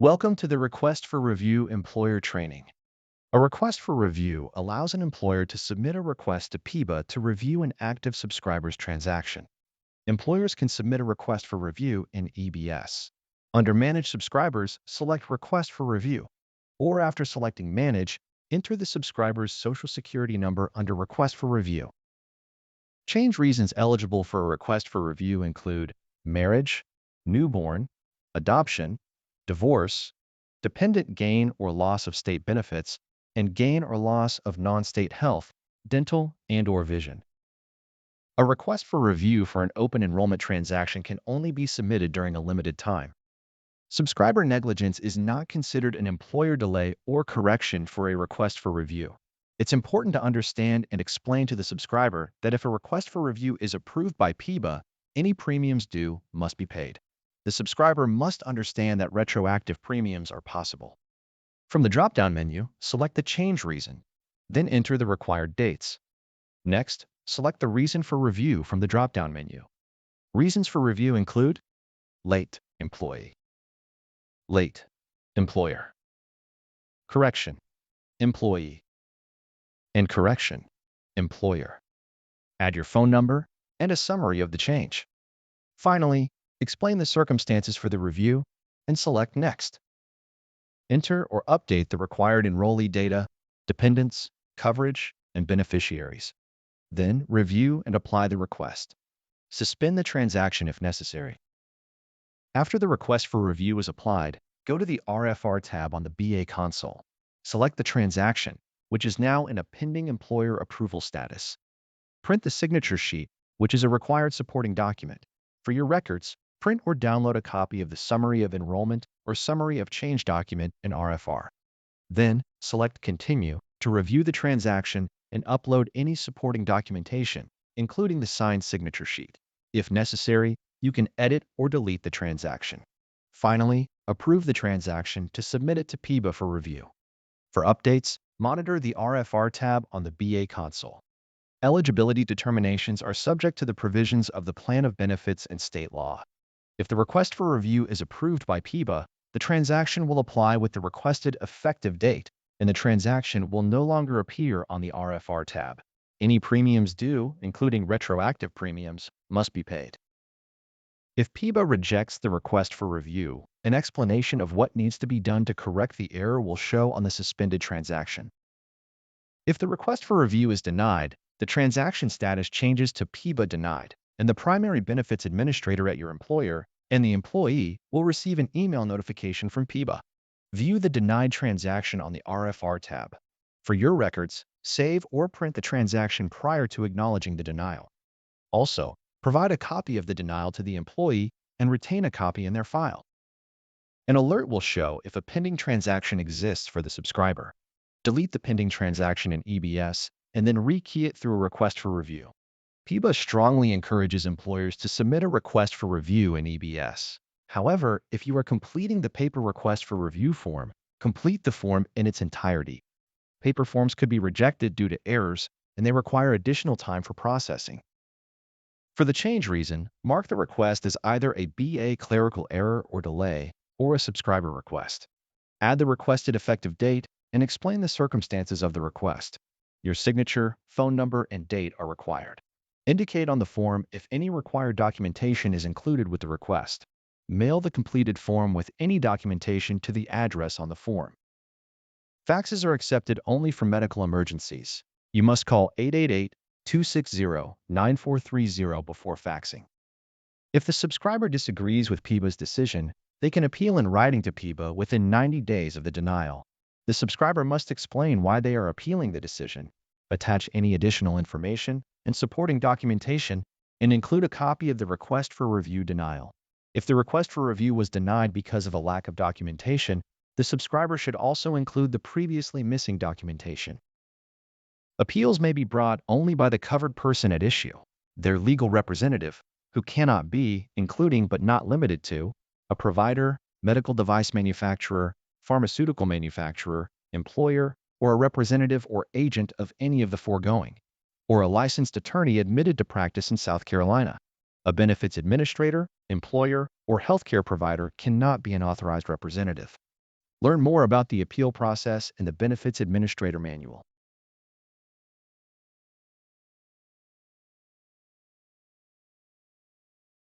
Welcome to the Request for Review Employer Training. A request for review allows an employer to submit a request to PEBA to review an active subscriber's transaction. Employers can submit a request for review in EBS. Under Manage Subscribers, select Request for Review, or after selecting Manage, enter the subscriber's Social Security number under Request for Review. Change reasons eligible for a request for review include marriage, newborn, adoption, divorce, dependent gain or loss of state benefits, and gain or loss of non-state health, dental, and/or vision. A request for review for an open enrollment transaction can only be submitted during a limited time. Subscriber negligence is not considered an employer delay or correction for a request for review. It's important to understand and explain to the subscriber that if a request for review is approved by PEBA, any premiums due must be paid. The subscriber must understand that retroactive premiums are possible. From the drop-down menu, select the change reason, then enter the required dates. Next, select the reason for review from the drop-down menu. Reasons for review include late employee, late employer, correction employee, and correction employer. Add your phone number and a summary of the change. Finally, explain the circumstances for the review and select Next. Enter or update the required enrollee data, dependents, coverage, and beneficiaries. Then review and apply the request. Suspend the transaction if necessary. After the request for review is applied, go to the RFR tab on the BA console. Select the transaction, which is now in a pending employer approval status. Print the signature sheet, which is a required supporting document. For your records, print or download a copy of the Summary of Enrollment or Summary of Change document in RFR. Then, select Continue to review the transaction and upload any supporting documentation, including the signed signature sheet. If necessary, you can edit or delete the transaction. Finally, approve the transaction to submit it to PEBA for review. For updates, monitor the RFR tab on the BA console. Eligibility determinations are subject to the provisions of the Plan of Benefits and state law. If the request for review is approved by PEBA, the transaction will apply with the requested effective date, and the transaction will no longer appear on the RFR tab. Any premiums due, including retroactive premiums, must be paid. If PEBA rejects the request for review, an explanation of what needs to be done to correct the error will show on the suspended transaction. If the request for review is denied, the transaction status changes to PEBA denied, and the primary benefits administrator at your employer and the employee will receive an email notification from PEBA. View the denied transaction on the RFR tab. For your records, save or print the transaction prior to acknowledging the denial. Also, provide a copy of the denial to the employee and retain a copy in their file. An alert will show if a pending transaction exists for the subscriber. Delete the pending transaction in EBS and then rekey it through a request for review. PEBA strongly encourages employers to submit a request for review in EBS. However, if you are completing the paper request for review form, complete the form in its entirety. Paper forms could be rejected due to errors, and they require additional time for processing. For the change reason, mark the request as either a BA clerical error or delay, or a subscriber request. Add the requested effective date and explain the circumstances of the request. Your signature, phone number, and date are required. Indicate on the form if any required documentation is included with the request. Mail the completed form with any documentation to the address on the form. Faxes are accepted only for medical emergencies. You must call 888-260-9430 before faxing. If the subscriber disagrees with PEBA's decision, they can appeal in writing to PEBA within 90 days of the denial. The subscriber must explain why they are appealing the decision, attach any additional information and supporting documentation, and include a copy of the request for review denial. If the request for review was denied because of a lack of documentation, the subscriber should also include the previously missing documentation. Appeals may be brought only by the covered person at issue, their legal representative, who cannot be, including but not limited to, a provider, medical device manufacturer, pharmaceutical manufacturer, employer, or a representative or agent of any of the foregoing, or a licensed attorney admitted to practice in South Carolina. A benefits administrator, employer, or healthcare provider cannot be an authorized representative. Learn more about the appeal process and the Benefits Administrator Manual.